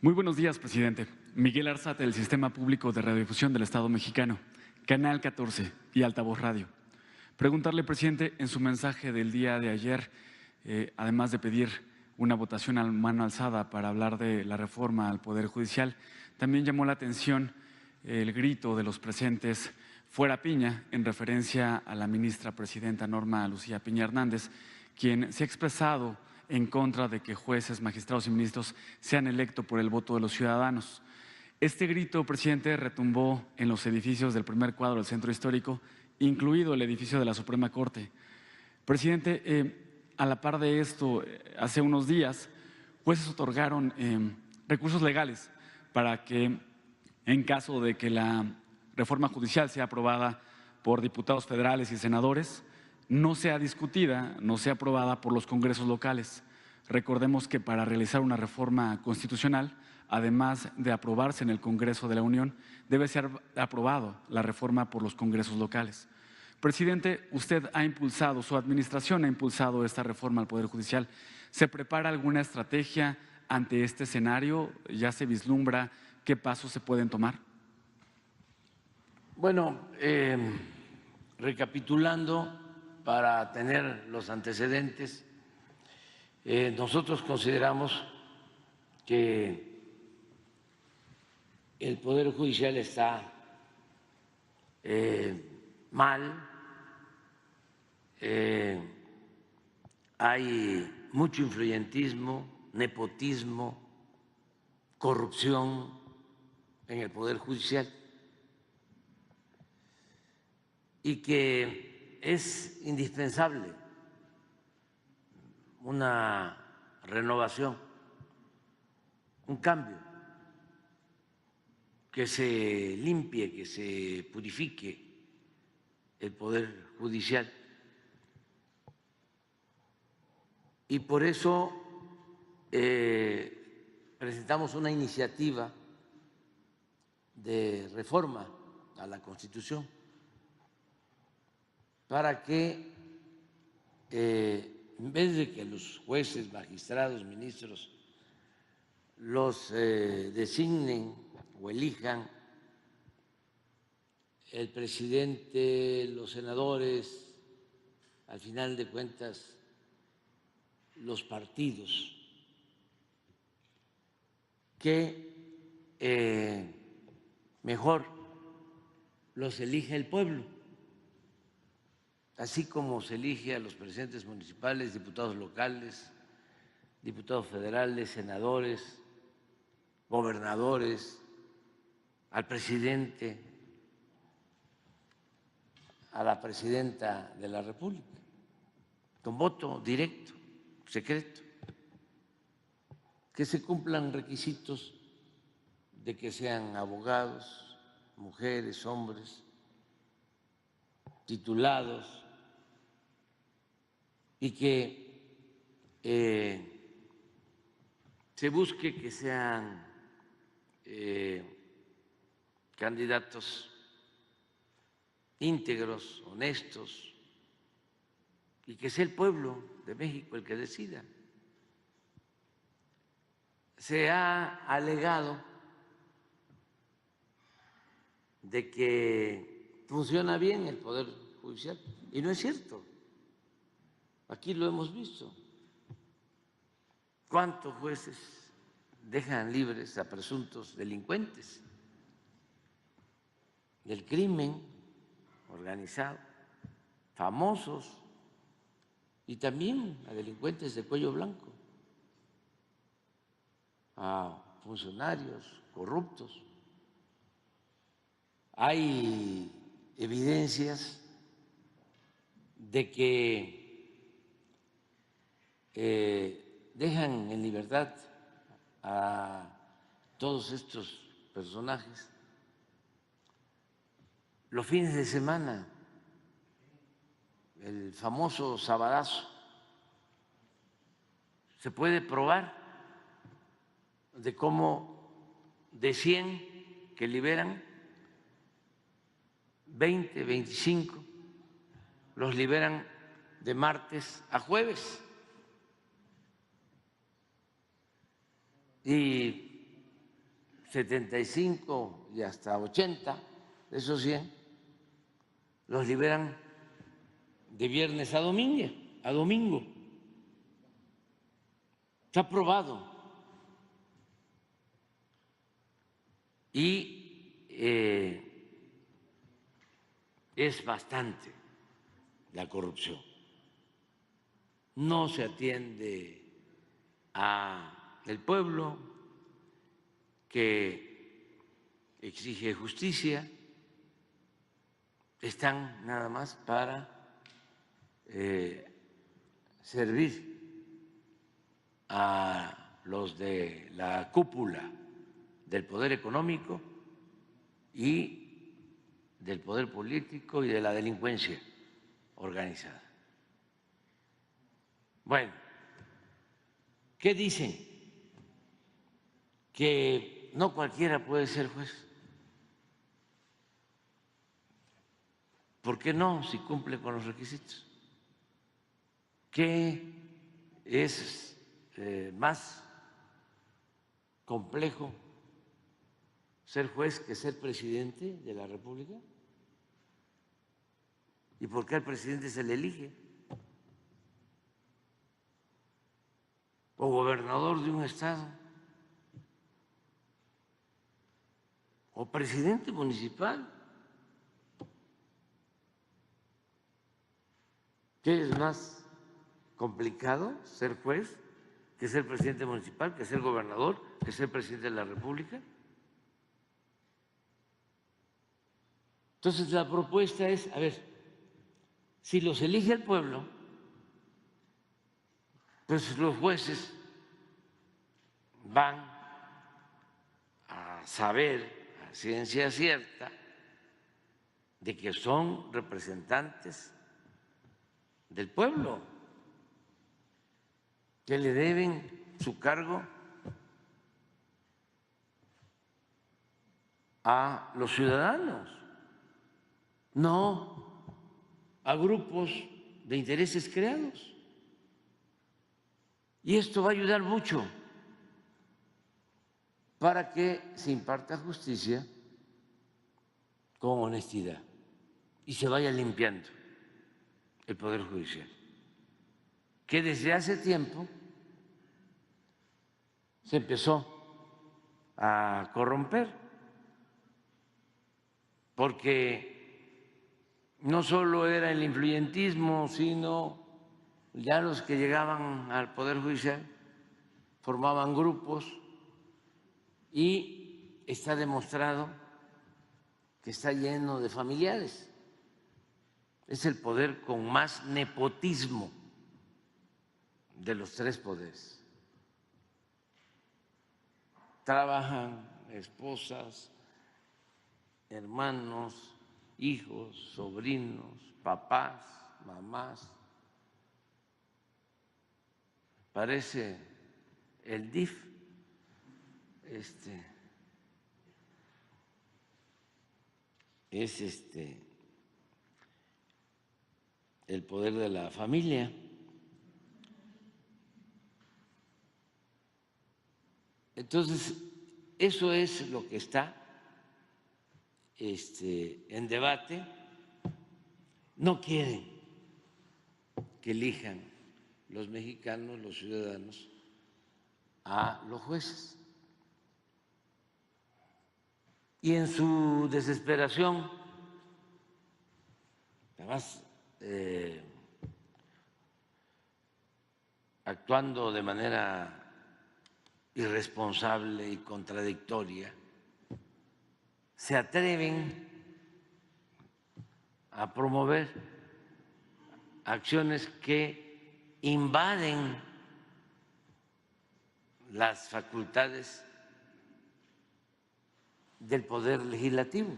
Muy buenos días, presidente. Miguel Arzate, del Sistema Público de Radiodifusión del Estado Mexicano, Canal 14 y Altavoz Radio. Preguntarle, presidente, en su mensaje del día de ayer, además de pedir una votación a mano alzada para hablar de la reforma al Poder Judicial, también llamó la atención el grito de los presentes "fuera Piña", en referencia a la ministra presidenta Norma Lucía Piña Hernández, quien se ha expresado en contra de que jueces, magistrados y ministros sean electos por el voto de los ciudadanos. Este grito, presidente, retumbó en los edificios del primer cuadro del Centro Histórico, incluido el edificio de la Suprema Corte. Presidente, a la par de esto, hace unos días, jueces otorgaron recursos legales para que, en caso de que la reforma judicial sea aprobada por diputados federales y senadores, no sea discutida, no sea aprobada por los congresos locales. Recordemos que para realizar una reforma constitucional, además de aprobarse en el Congreso de la Unión, debe ser aprobado la reforma por los congresos locales. Presidente, usted ha impulsado, su administración ha impulsado esta reforma al Poder Judicial. ¿Se prepara alguna estrategia ante este escenario? ¿Ya se vislumbra qué pasos se pueden tomar? Bueno, recapitulando, para tener los antecedentes, nosotros consideramos que el Poder Judicial está mal, hay mucho influyentismo, nepotismo, corrupción en el Poder Judicial y que es indispensable una renovación, un cambio, que se limpie, que se purifique el Poder Judicial. Y por eso presentamos una iniciativa de reforma a la Constitución para que en vez de que los jueces, magistrados, ministros los designen o elijan el presidente, los senadores, al final de cuentas los partidos, que mejor los elige el pueblo, así como se elige a los presidentes municipales, diputados locales, diputados federales, senadores, gobernadores, al presidente, a la presidenta de la República, con voto directo, secreto, que se cumplan requisitos de que sean abogados, mujeres, hombres, titulados, y que se busque que sean candidatos íntegros, honestos, y que sea el pueblo de México el que decida. Se ha alegado de que funciona bien el Poder Judicial, y no es cierto. Aquí lo hemos visto. ¿Cuántos jueces dejan libres a presuntos delincuentes del crimen organizado, famosos, y también a delincuentes de cuello blanco, a funcionarios corruptos? Hay evidencias de que dejan en libertad a todos estos personajes los fines de semana, el famoso sabadazo. Se puede probar de cómo de 100 que liberan, 20, 25 los liberan de martes a jueves. Y 75 y hasta 80 de esos 100 los liberan de viernes a domingo. Está aprobado. Y es bastante la corrupción. No se atiende al pueblo que exige justicia, están nada más para servir a los de la cúpula del poder económico y del poder político y de la delincuencia organizada. Bueno, ¿qué dicen? Que no cualquiera puede ser juez. ¿Por qué no? Si cumple con los requisitos. ¿Qué es más complejo ser juez que ser presidente de la República? ¿Y por qué al presidente se le elige? ¿O gobernador de un estado? ¿O presidente municipal? ¿Qué es más complicado ser juez que ser presidente municipal, que ser gobernador, que ser presidente de la República? Entonces la propuesta es, a ver, si los elige el pueblo, pues los jueces van a saber a ciencia cierta de que son representantes del pueblo, que le deben su cargo a los ciudadanos, no a grupos de intereses creados. Y esto va a ayudar mucho para que se imparta justicia con honestidad y se vaya limpiando el Poder Judicial, que desde hace tiempo se empezó a corromper, porque no solo era el influyentismo, sino ya los que llegaban al Poder Judicial formaban grupos y está demostrado que está lleno de familiares. Es el poder con más nepotismo de los tres poderes. Trabajan esposas, hermanos, hijos, sobrinos, papás, mamás. Parece el DIF, es el poder de la familia. Entonces, eso es lo que está en debate. No quieren que elijan los mexicanos, los ciudadanos, a los jueces. Y en su desesperación, además actuando de manera irresponsable y contradictoria, se atreven a promover acciones que invaden las facultades del Poder Legislativo,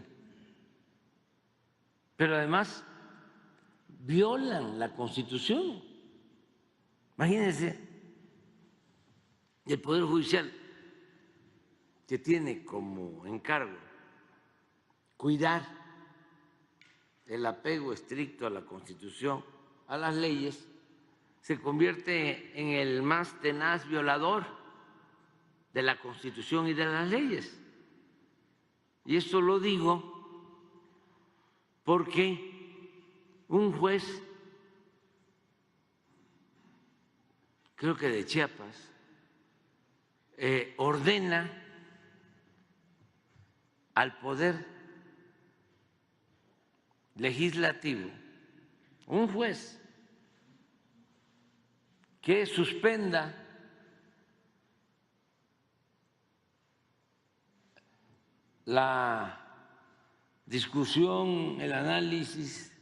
pero además violan la Constitución. Imagínense, el Poder Judicial, que tiene como encargo cuidar el apego estricto a la Constitución, a las leyes, se convierte en el más tenaz violador de la Constitución y de las leyes. Y esto lo digo porque un juez, creo que de Chiapas, ordena al Poder Legislativo, un juez, que suspenda la discusión, el análisis,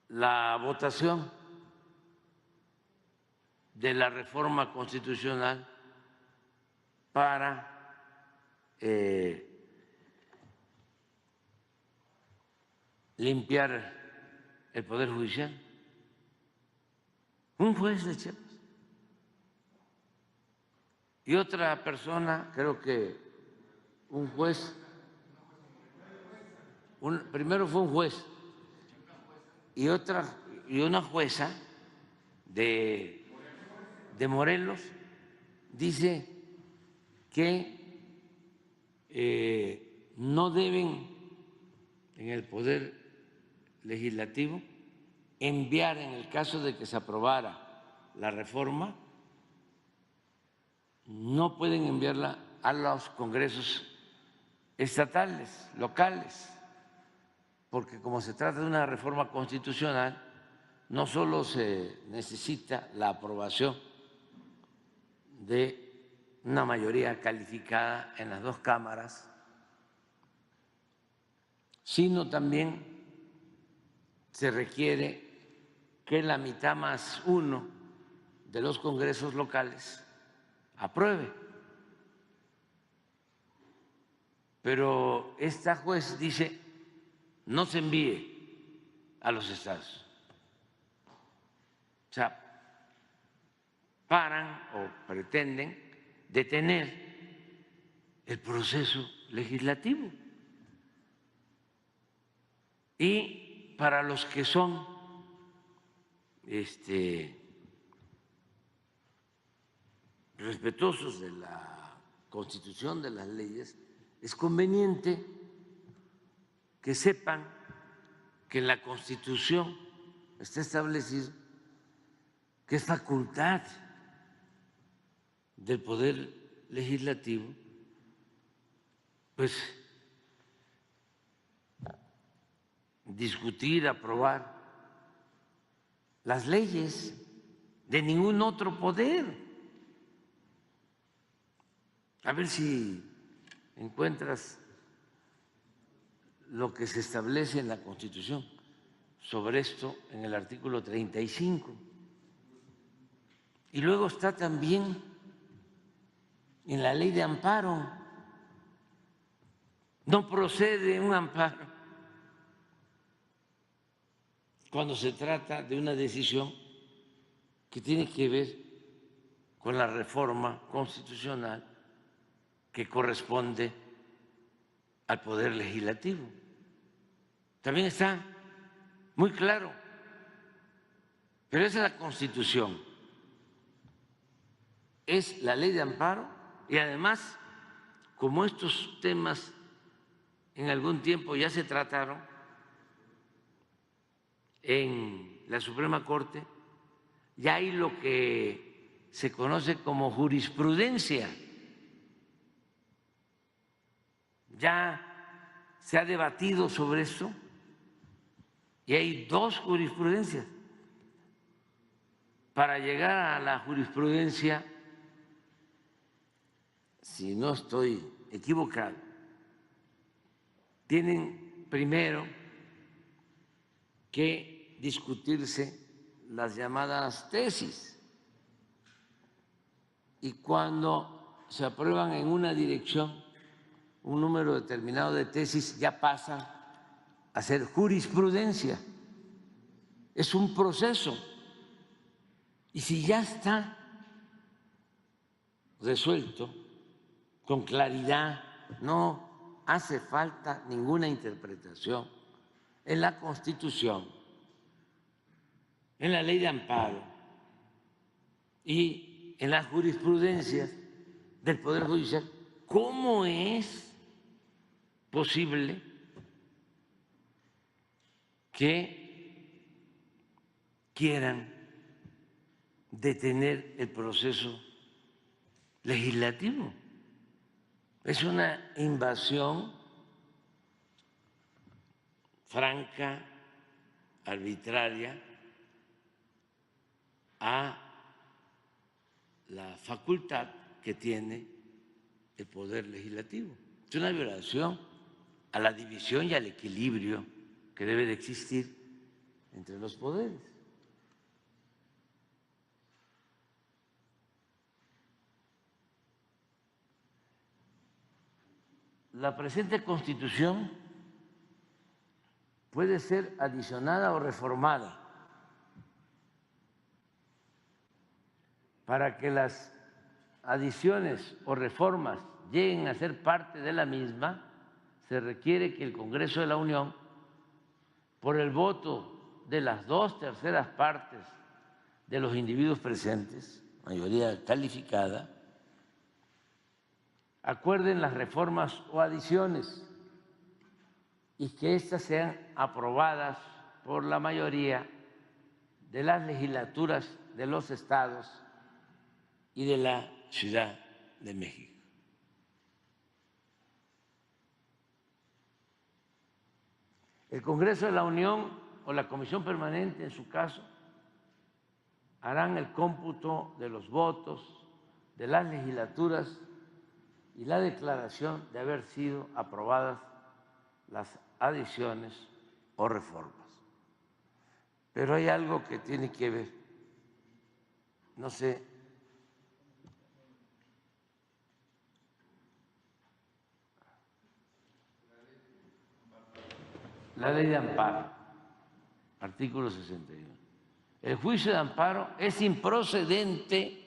la votación de la reforma constitucional para limpiar el Poder Judicial. Un juez de Chiapas. Y otra persona, creo que un juez, primero fue un juez y una jueza de Morelos dice que no deben en el Poder Legislativo enviar, en el caso de que se aprobara la reforma, no pueden enviarla a los congresos estatales, locales, porque como se trata de una reforma constitucional, no solo se necesita la aprobación de una mayoría calificada en las dos cámaras, sino también se requiere que la mitad más uno de los congresos locales apruebe. Pero esta juez dice no se envíe a los estados. O sea, paran o pretenden detener el proceso legislativo. Y para los que son respetuosos de la Constitución, de las leyes, es conveniente que sepan que en la Constitución está establecido que es facultad del Poder Legislativo, pues, discutir, aprobar las leyes de ningún otro poder. A ver si encuentras lo que se establece en la Constitución sobre esto en el artículo 35. Y luego está también en la ley de amparo. No procede un amparo cuando se trata de una decisión que tiene que ver con la reforma constitucional que corresponde al Poder Legislativo. También está muy claro, pero esa es la Constitución, es la ley de amparo y además, como estos temas en algún tiempo ya se trataron en la Suprema Corte, ya hay lo que se conoce como jurisprudencia. Ya se ha debatido sobre esto y hay dos jurisprudencias. Para llegar a la jurisprudencia, si no estoy equivocado, tienen primero que discutirse las llamadas tesis, y cuando se aprueban en una dirección un número determinado de tesis, ya pasan a ser jurisprudencia. Es un proceso. Y si ya está resuelto con claridad, no hace falta ninguna interpretación en la Constitución, en la ley de amparo y en las jurisprudencias del Poder Judicial. ¿Cómo es posible que quieran detener el proceso legislativo? Es una invasión franca, arbitraria, a la facultad que tiene el Poder Legislativo. Es una violación a la división y al equilibrio que debe de existir entre los poderes. La presente Constitución puede ser adicionada o reformada para que las adiciones o reformas lleguen a ser parte de la misma. Se requiere que el Congreso de la Unión, por el voto de las 2/3 partes de los individuos presentes, mayoría calificada, acuerden las reformas o adiciones y que éstas sean aprobadas por la mayoría de las legislaturas de los estados y de la Ciudad de México. El Congreso de la Unión o la Comisión Permanente, en su caso, harán el cómputo de los votos de las legislaturas y la declaración de haber sido aprobadas las adiciones o reformas. Pero hay algo que tiene que ver, no sé, la ley de amparo, artículo 61. El juicio de amparo es improcedente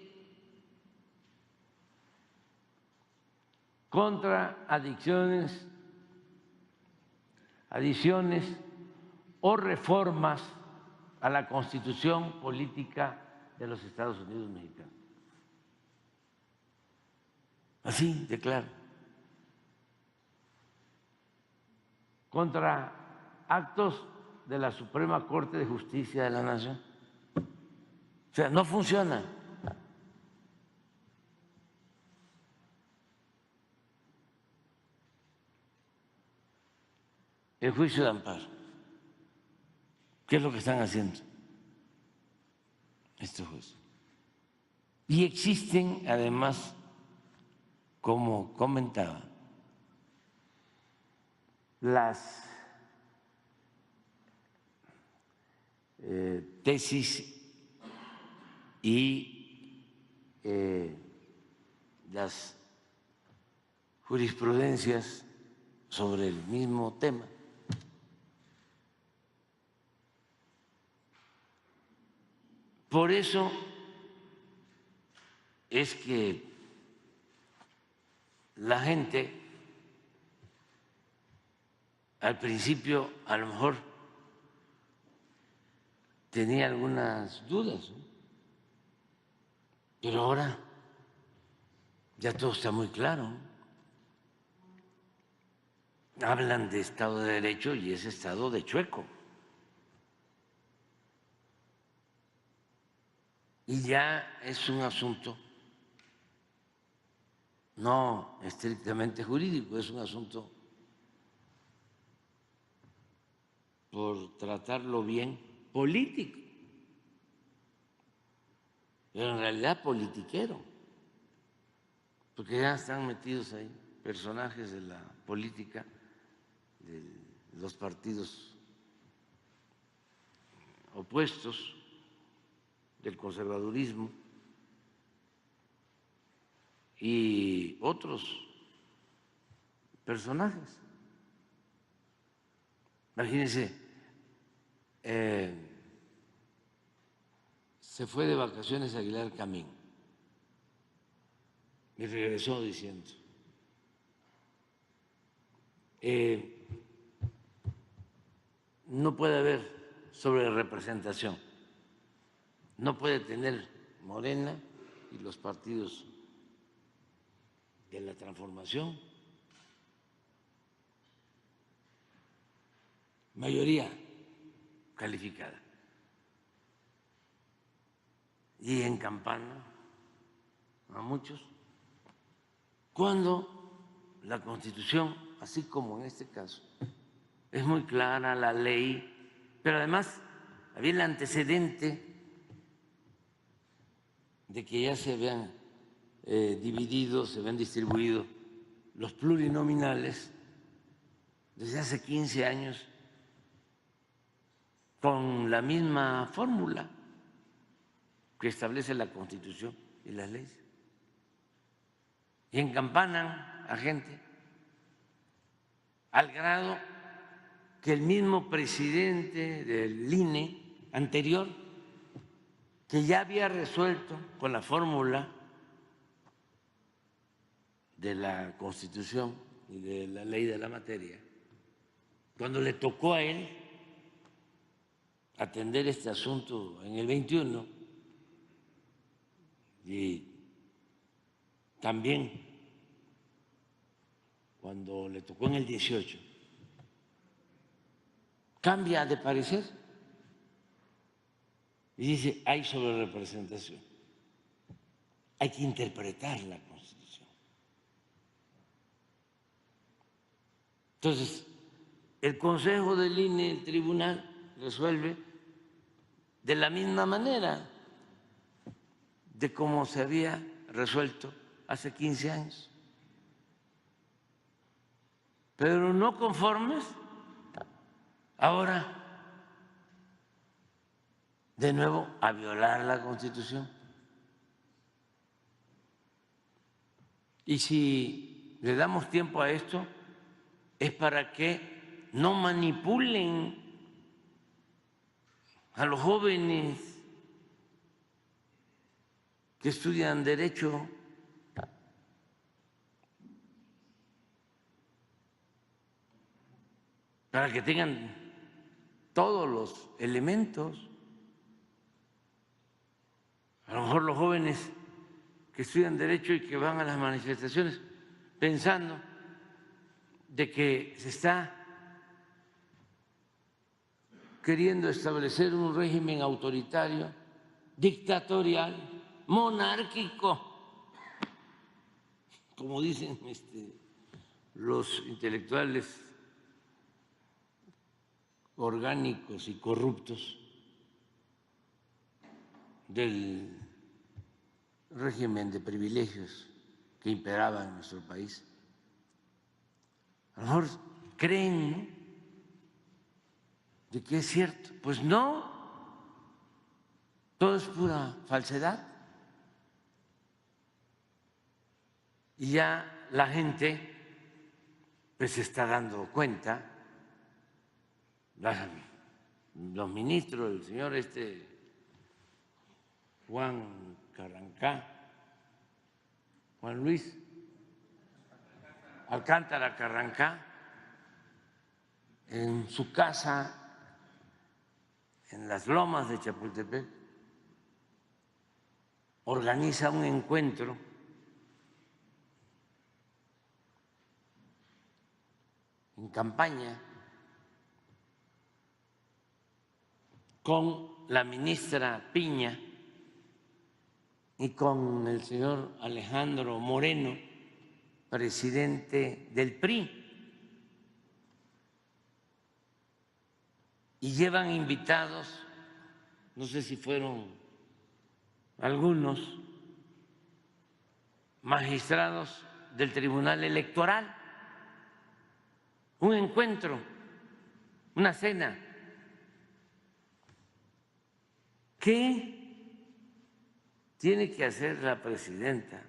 contra adiciones o reformas a la Constitución política de los Estados Unidos mexicanos. Así de claro. Contra actos de la Suprema Corte de Justicia de la Nación. O sea, no funciona. El juicio de amparo. ¿Qué es lo que están haciendo estos jueces? Y existen, además, como comentaba, las tesis y las jurisprudencias sobre el mismo tema. Por eso es que la gente al principio a lo mejor tenía algunas dudas, ¿no? Pero ahora ya todo está muy claro. Hablan de Estado de Derecho y es Estado de chueco. Y ya es un asunto no estrictamente jurídico, es un asunto por tratarlo bien político, pero en realidad politiquero, porque ya están metidos ahí personajes de la política, de los partidos opuestos, del conservadurismo y otros personajes. Imagínense, se fue de vacaciones a Aguilar Camín y regresó diciendo, no puede haber sobrerepresentación, no puede tener Morena y los partidos de la transformación. Mayoría calificada. Y en campana a muchos, cuando la Constitución, así como en este caso, es muy clara la ley, pero además había el antecedente de que ya se habían dividido, se habían distribuido los plurinominales desde hace 15 años con la misma fórmula que establece la Constitución y las leyes. Y encampanan a gente al grado que el mismo presidente del INE anterior, que ya había resuelto con la fórmula de la Constitución y de la ley de la materia, cuando le tocó a él atender este asunto en el 21 y también cuando le tocó en el 18, cambia de parecer y dice, hay sobrerepresentación, hay que interpretar la Constitución. Entonces, el Consejo del INE, el tribunal, resuelve de la misma manera de cómo se había resuelto hace 15 años. Pero no conformes, ahora de nuevo a violar la Constitución. Y si le damos tiempo a esto, es para que no manipulen a los jóvenes que estudian Derecho. Para que tengan todos los elementos. A lo mejor los jóvenes que estudian Derecho y que van a las manifestaciones pensando de que se está queriendo establecer un régimen autoritario, dictatorial, monárquico, como dicen los intelectuales orgánicos y corruptos del régimen de privilegios que imperaba en nuestro país. A lo mejor creen, ¿no?, de que es cierto. Pues no, todo es pura falsedad. Y ya la gente pues se está dando cuenta, los ministros, el señor Juan Luis Alcántara Carrancá, en su casa en las Lomas de Chapultepec, organiza un encuentro en campaña con la ministra Piña y con el señor Alejandro Moreno, presidente del PRI, y llevan invitados, no sé si fueron algunos magistrados del Tribunal Electoral, un encuentro, una cena. ¿Qué tiene que hacer la presidenta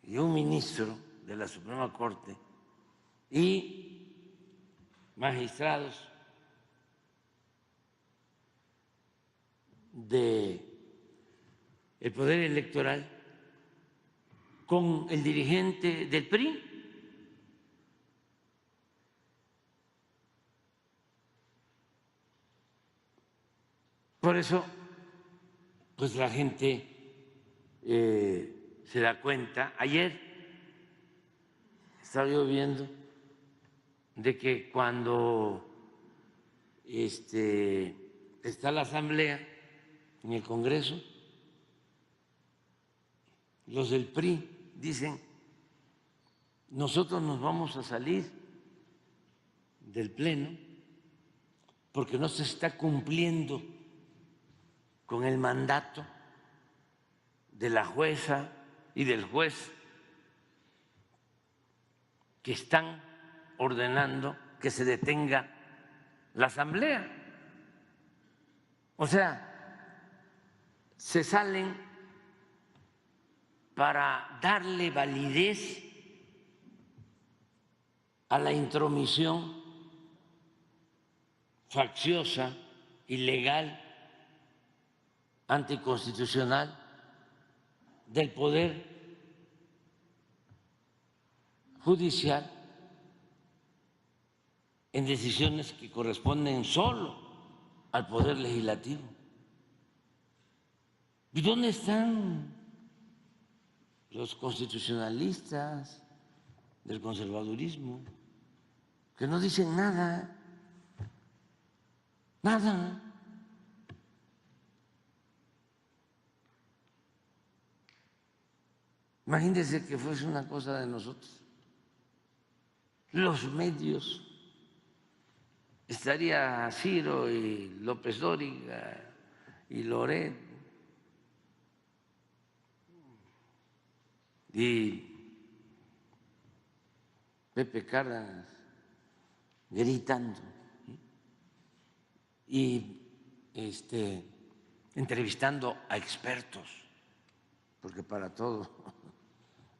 y un ministro de la Suprema Corte y magistrados del Poder Electoral con el dirigente del PRI? Por eso, pues la gente se da cuenta. Ayer estaba yo viendo de que cuando está la asamblea en el Congreso, los del PRI dicen: nosotros nos vamos a salir del Pleno porque no se está cumpliendo con el mandato de la jueza y del juez, que están ordenando que se detenga la asamblea. O sea, se salen para darle validez a la intromisión facciosa, ilegal, anticonstitucional del Poder Judicial en decisiones que corresponden solo al Poder Legislativo. ¿Y dónde están los constitucionalistas del conservadurismo que no dicen nada? Nada. Imagínense que fuese una cosa de nosotros. Los medios, estaría Ciro y López Dóriga y Loret y Pepe Cárdenas gritando y entrevistando a expertos, porque para todo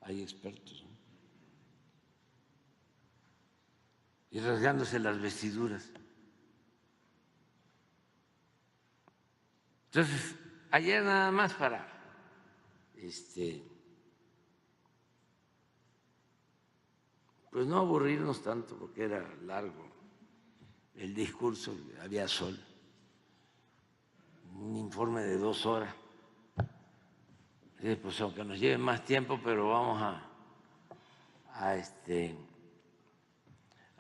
hay expertos, ¿no? Y rasgándose las vestiduras. Entonces, ayer nada más para pues no aburrirnos tanto, porque era largo el discurso, había sol, un informe de 2 horas. Pues aunque nos lleve más tiempo, pero vamos a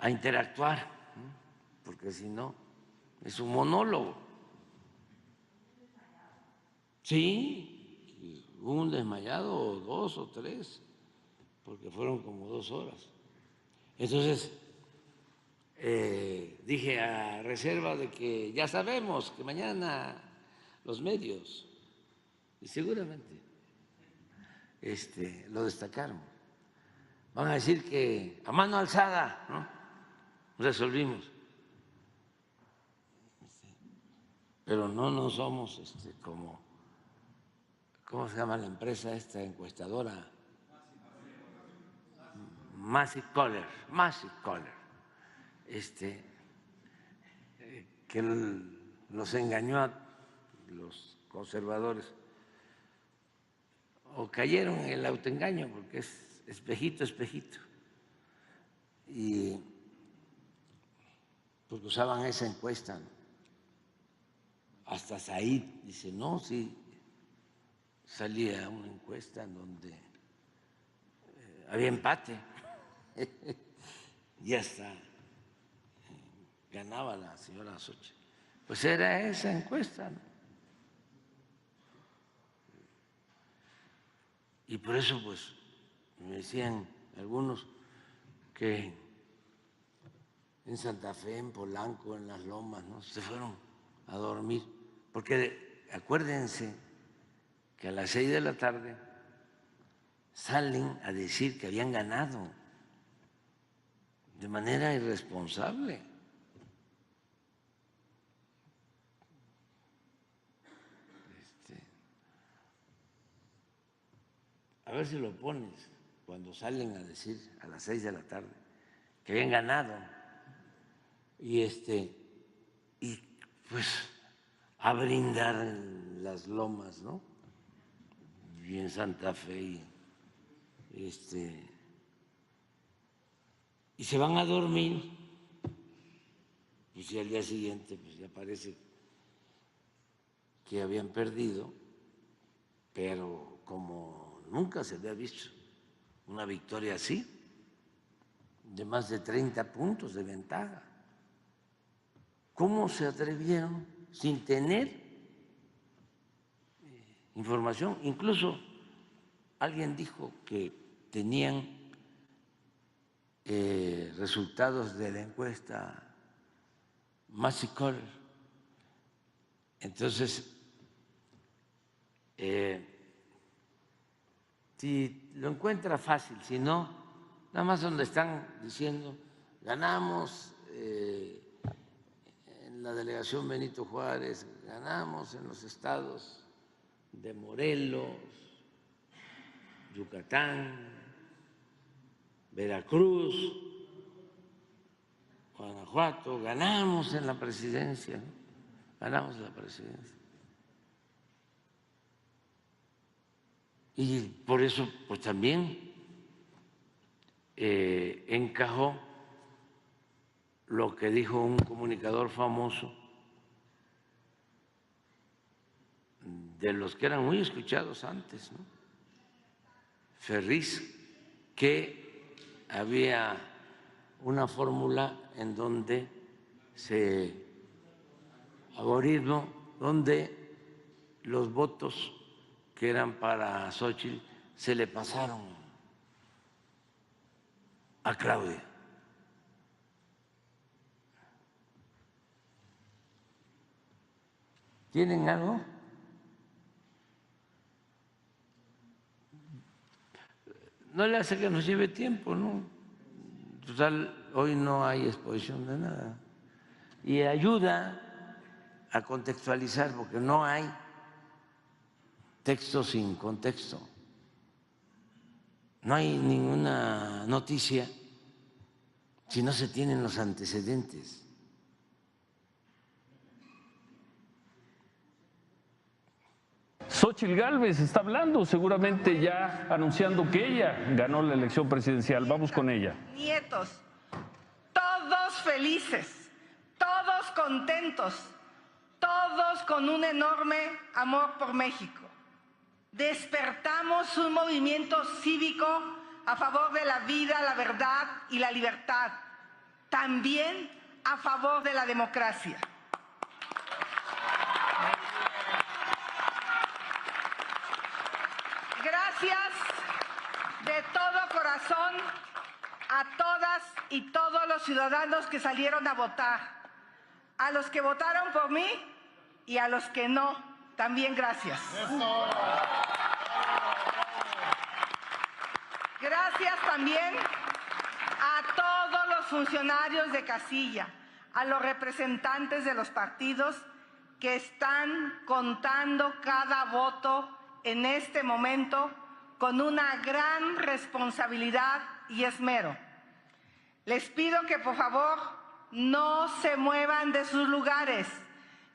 interactuar, ¿no? Porque si no, es un monólogo. Sí, hubo un desmayado, o 2 o 3, porque fueron como 2 horas. Entonces, dije, a reserva de que ya sabemos que mañana los medios, y seguramente lo destacaron, van a decir que a mano alzada, ¿no?, resolvimos. Pero no somos como, ¿cómo se llama la empresa esta encuestadora? Massive Caller, que nos engañó a los conservadores, o cayeron en el autoengaño, porque es espejito, y porque usaban esa encuesta, ¿no? Hasta Said dice, no, sí, salía una encuesta en donde había empate y hasta ganaba la señora Xochitl. Pues era esa encuesta, ¿no? Y por eso, pues, me decían algunos que en Santa Fe, en Polanco, en Las Lomas, ¿no?, se fueron a dormir, porque acuérdense que a las 6 de la tarde salen a decir que habían ganado de manera irresponsable. A ver si lo pones cuando salen a decir a las 6 de la tarde que habían ganado y pues a brindar en Las Lomas, ¿no?, y en Santa Fe, y se van a dormir, pues y al día siguiente pues ya parece que habían perdido, pero como nunca se había visto una victoria así, de más de 30 puntos de ventaja. ¿Cómo se atrevieron sin tener información? Incluso alguien dijo que tenían resultados de la encuesta Massey Coller. Entonces, si lo encuentra fácil, si no, nada más donde están diciendo ganamos en la delegación Benito Juárez, ganamos en los estados de Morelos, Yucatán, Veracruz, Guanajuato, ganamos en la presidencia, ganamos la presidencia. Y por eso, pues también encajó lo que dijo un comunicador famoso, de los que eran muy escuchados antes, ¿no? Ferriz, que había una fórmula en donde algoritmo donde los votos que eran para Xóchitl se le pasaron a Claudia. ¿Tienen algo? No le hace que nos lleve tiempo, ¿no? Total, hoy no hay exposición de nada. Y ayuda a contextualizar, porque no hay texto sin contexto. No hay ninguna noticia si no se tienen los antecedentes. Xóchitl Gálvez está hablando, seguramente ya anunciando que ella ganó la elección presidencial. Vamos con ella. Nietos, todos felices, todos contentos, todos con un enorme amor por México. Despertamos un movimiento cívico a favor de la vida, la verdad y la libertad, también a favor de la democracia. Gracias de todo corazón a todas y todos los ciudadanos que salieron a votar, a los que votaron por mí y a los que no, también gracias. Gracias también a todos los funcionarios de casilla, a los representantes de los partidos que están contando cada voto en este momento con una gran responsabilidad y esmero. Les pido que por favor no se muevan de sus lugares,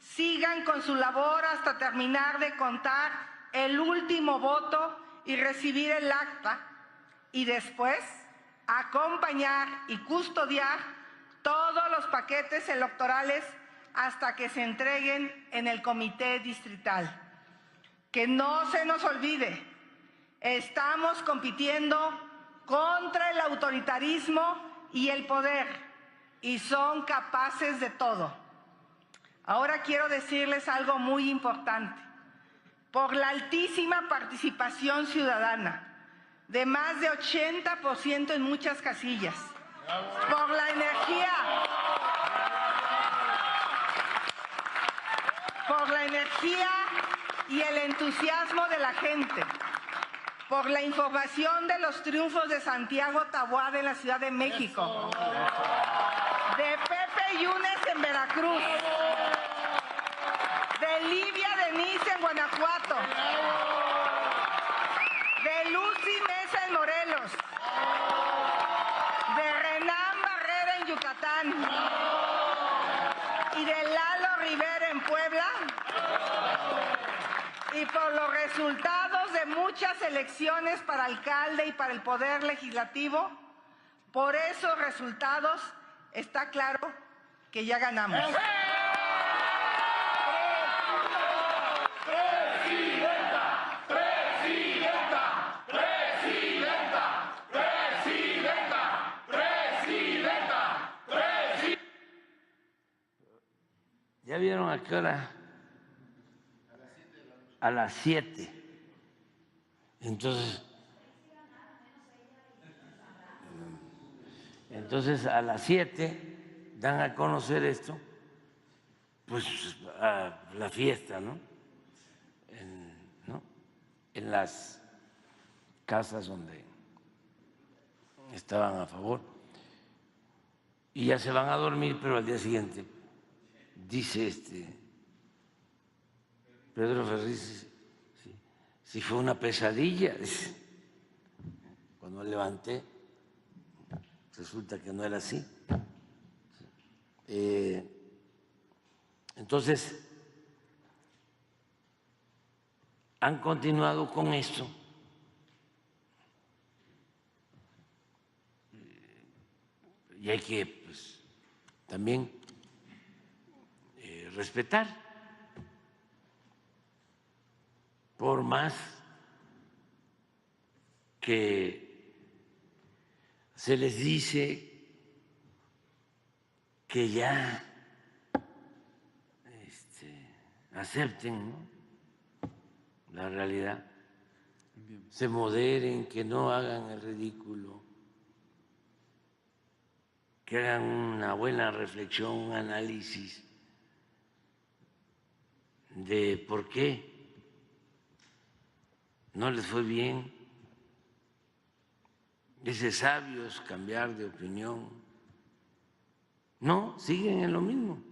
sigan con su labor hasta terminar de contar el último voto y recibir el acta, y después acompañar y custodiar todos los paquetes electorales hasta que se entreguen en el comité distrital. Que no se nos olvide, estamos compitiendo contra el autoritarismo y el poder, y son capaces de todo. Ahora quiero decirles algo muy importante. Por la altísima participación ciudadana, de más de 80% en muchas casillas, por la energía y el entusiasmo de la gente, por la información de los triunfos de Santiago Taboada en la Ciudad de México, de Pepe Yunes en Veracruz, de Livia Denise en Guanajuato, de Lucy Mesa en Morelos, de Renán Barrera en Yucatán y de Lalo Rivera en Puebla, y por los resultados de muchas elecciones para alcalde y para el Poder Legislativo. Por esos resultados está claro que ya ganamos. ¿a qué hora? A las 7. Entonces a las 7 dan a conocer esto, pues a la fiesta, ¿no? En las casas donde estaban a favor. Y ya se van a dormir, pero al día siguiente, dice Pedro Ferriz, si fue una pesadilla, dice, cuando levanté, resulta que no era así. Entonces, han continuado con esto. Y hay que, pues, también respetar, por más que se les dice que ya acepten, ¿no?, la realidad, se moderen, que no hagan el ridículo, que hagan una buena reflexión, un análisis de por qué no les fue bien. Es de sabios cambiar de opinión. No, siguen en lo mismo.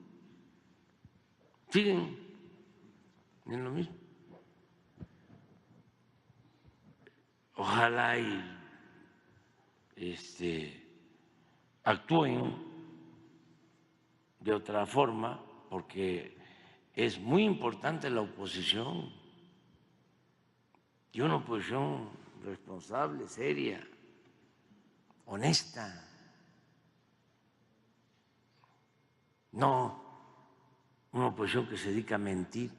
Siguen en lo mismo. Ojalá y actúen de otra forma, porque es muy importante la oposición, y una oposición responsable, seria, honesta, no una oposición que se dedica a mentir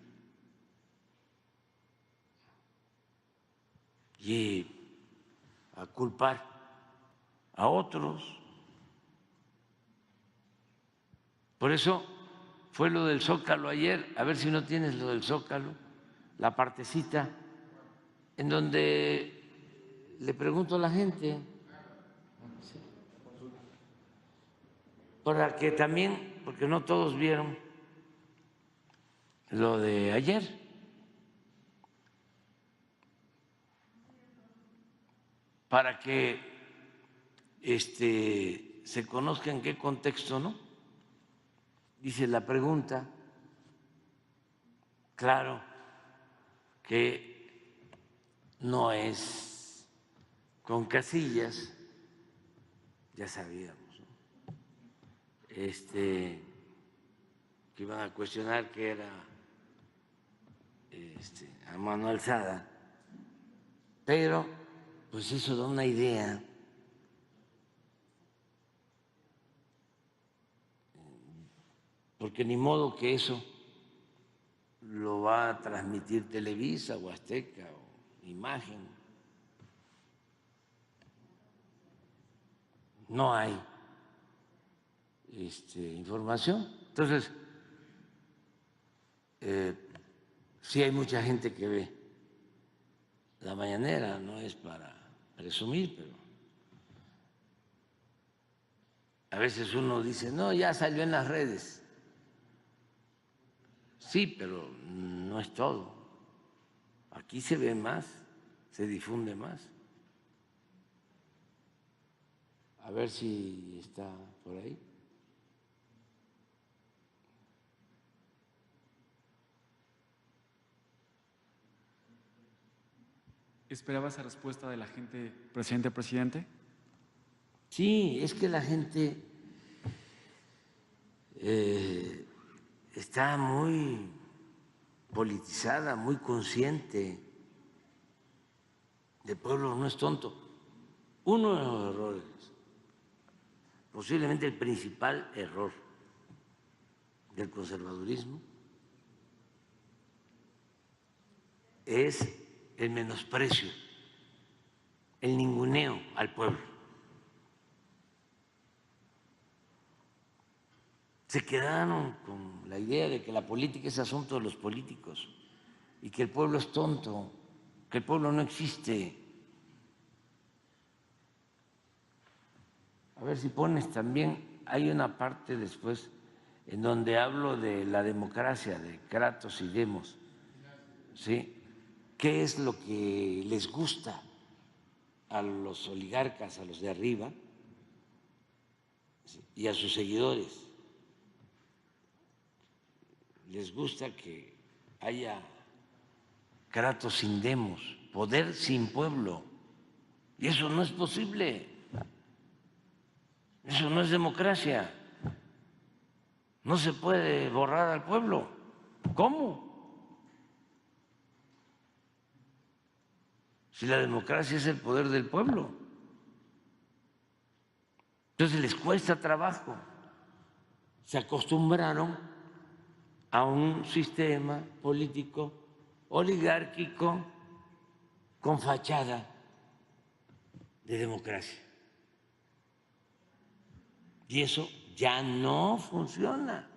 y a culpar a otros. Por eso fue lo del Zócalo ayer. A ver si no tienes lo del Zócalo, la partecita en donde le pregunto a la gente, para que también, porque no todos vieron lo de ayer. Para que se conozca en qué contexto, ¿no? Dice la pregunta, claro que no es con Casillas, ya sabíamos, ¿no?, que iban a cuestionar que era a mano alzada, pero pues eso da una idea porque ni modo que eso lo va a transmitir Televisa o Azteca o Imagen. No hay información. Entonces, sí hay mucha gente que ve la mañanera, no es para presumir, pero a veces uno dice, no, ya salió en las redes. Sí, pero no es todo. Aquí se ve más, se difunde más. A ver si está por ahí. ¿Esperaba esa respuesta de la gente, presidente? Sí, es que la gente está muy politizada, muy consciente. El pueblo no es tonto. Uno de los errores, posiblemente el principal error del conservadurismo, es el menosprecio, el ninguneo al pueblo. se quedaron con la idea de que la política es asunto de los políticos y que el pueblo es tonto, que el pueblo no existe. A ver si pones también, hay una parte después en donde hablo de la democracia, de Kratos y Demos, ¿sí? ¿Qué es lo que les gusta a los oligarcas, a los de arriba, ¿sí?, y a sus seguidores? Les gusta que haya Kratos sin Demos, poder sin pueblo, y eso no es posible, eso no es democracia. No se puede borrar al pueblo. ¿Cómo? Si la democracia es el poder del pueblo. Entonces les cuesta trabajo. Se acostumbraron a un sistema político oligárquico con fachada de democracia. Y eso ya no funciona.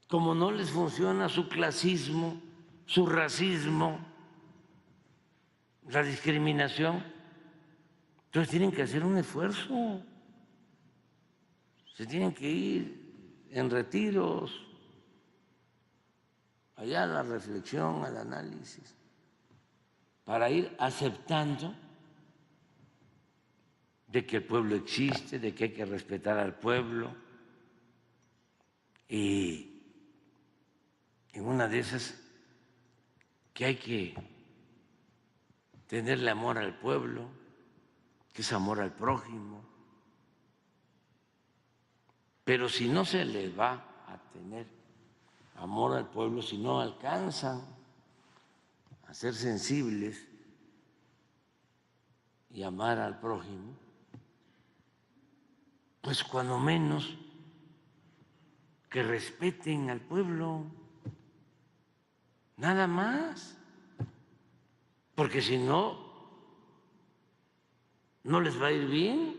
Como no les funciona su clasismo, su racismo, la discriminación, entonces tienen que hacer un esfuerzo. Se tienen que ir en retiros, allá a la reflexión, al análisis, para ir aceptando de que el pueblo existe, de que hay que respetar al pueblo, y en una de esas que hay que tenerle amor al pueblo, que es amor al prójimo, pero si no se le va a tener amor al pueblo, si no alcanzan a ser sensibles y amar al prójimo, pues cuando menos que respeten al pueblo, nada más, porque si no, no les va a ir bien,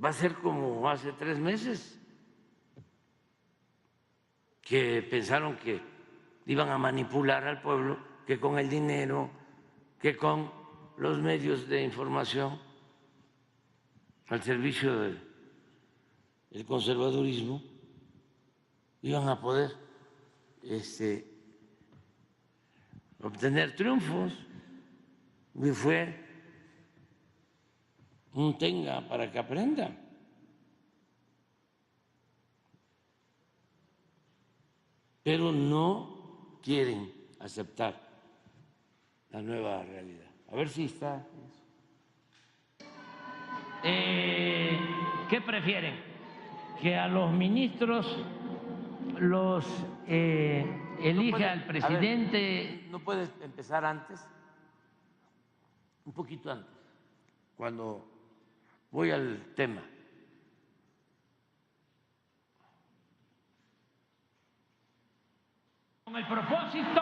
va a ser como hace 3 meses, que pensaron que iban a manipular al pueblo, que con el dinero, que con los medios de información al servicio del conservadurismo iban a poder obtener triunfos, y fue un tenga para que aprenda. Pero no quieren aceptar la nueva realidad. A ver si está eso. ¿Qué prefieren? ¿Que a los ministros los elija el presidente? Ver, ¿no puedes empezar antes? Un poquito antes, cuando voy al tema. Con el propósito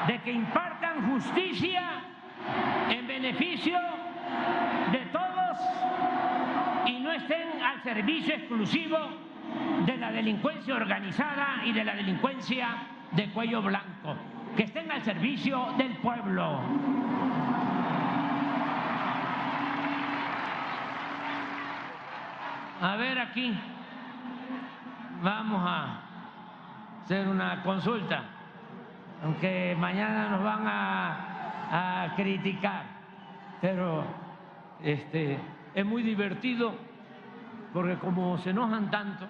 de que impartan justicia en beneficio de todos y no estén al servicio exclusivo de la delincuencia organizada y de la delincuencia de cuello blanco, que estén al servicio del pueblo. A ver, aquí vamos a hacer una consulta, aunque mañana nos van a criticar, pero es muy divertido porque como se enojan tanto,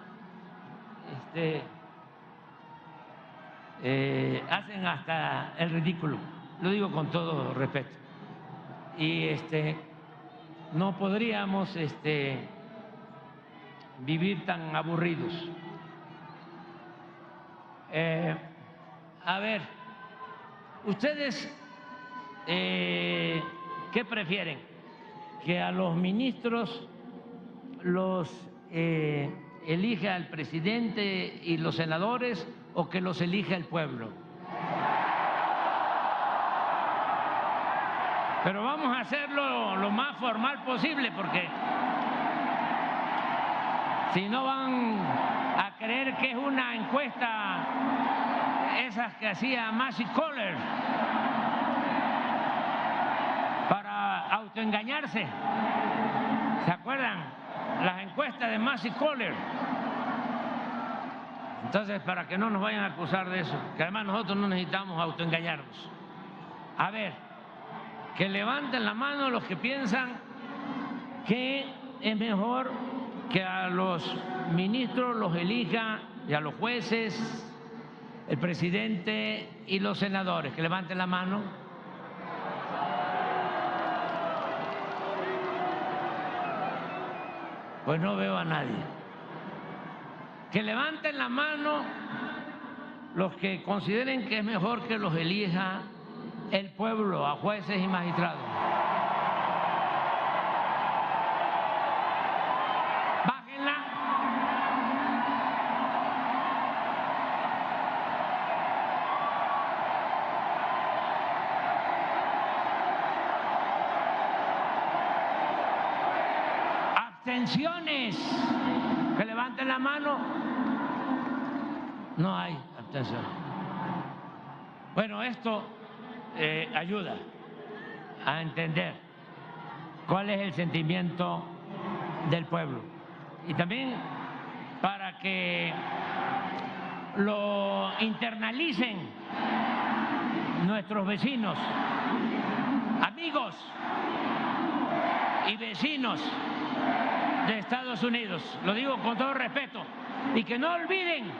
hacen hasta el ridículo, lo digo con todo respeto, y no podríamos vivir tan aburridos. A ver, ustedes, ¿qué prefieren? ¿Que a los ministros los elija el presidente y los senadores o que los elija el pueblo? Pero vamos a hacerlo lo más formal posible, porque si no van a creer que es una encuesta esas que hacía Massey Coller para autoengañarse. ¿Se acuerdan? Las encuestas de Massey Coller. Entonces, para que no nos vayan a acusar de eso, que además nosotros no necesitamos autoengañarnos. A ver, que levanten la mano los que piensan que es mejor que a los ministros los elija y a los jueces, el presidente y los senadores. Que levanten la mano. Pues no veo a nadie. Que levanten la mano los que consideren que es mejor que los elija el pueblo, a jueces y magistrados. Bájenla. Abstenciones. Que levanten la mano. No hay abstención. Bueno, esto ayuda a entender cuál es el sentimiento del pueblo y también para que lo internalicen nuestros vecinos, amigos y vecinos de Estados Unidos. Lo digo con todo respeto, y que no olviden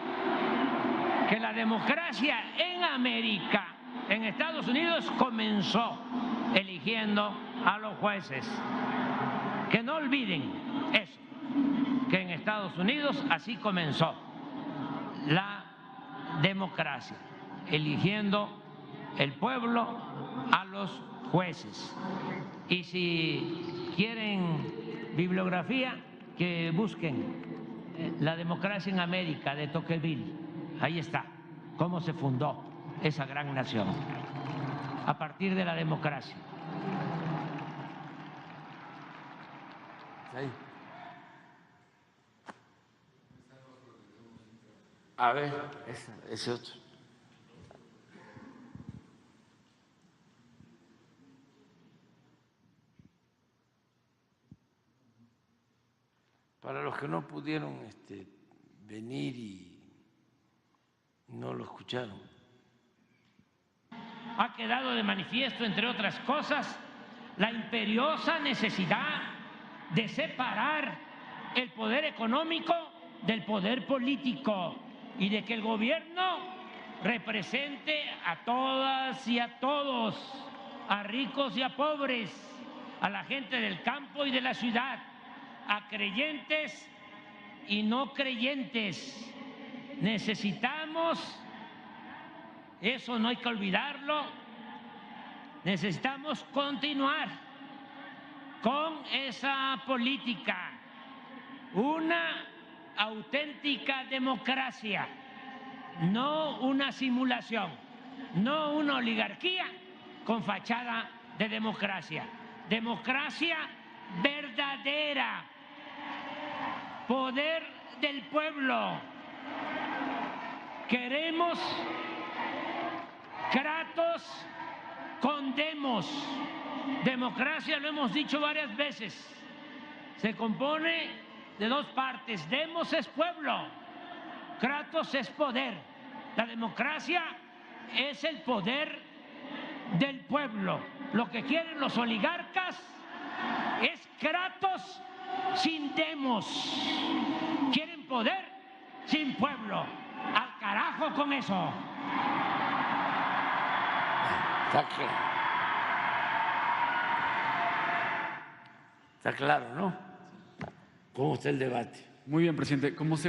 que la democracia en América, en Estados Unidos, comenzó eligiendo a los jueces. Que no olviden eso, que en Estados Unidos así comenzó la democracia, eligiendo el pueblo a los jueces. Y si quieren bibliografía, que busquen La democracia en América de Tocqueville. Ahí está cómo se fundó esa gran nación, a partir de la democracia. ¿Sí? A ver, ese otro. Para los que no pudieron venir y no lo escucharon. Ha quedado de manifiesto, entre otras cosas, la imperiosa necesidad de separar el poder económico del poder político y de que el gobierno represente a todas y a todos, a ricos y a pobres, a la gente del campo y de la ciudad, a creyentes y no creyentes. Necesitamos, eso no hay que olvidarlo, necesitamos continuar con esa política, una auténtica democracia, no una simulación, no una oligarquía con fachada de democracia, democracia verdadera, poder del pueblo. Queremos Kratos con demos. Democracia, lo hemos dicho varias veces, se compone de dos partes. Demos es pueblo, Kratos es poder. La democracia es el poder del pueblo. Lo que quieren los oligarcas es Kratos sin demos. Quieren poder sin pueblo. Al carajo con eso. Está claro, ¿no? ¿Cómo está el debate? Muy bien, presidente. ¿Cómo se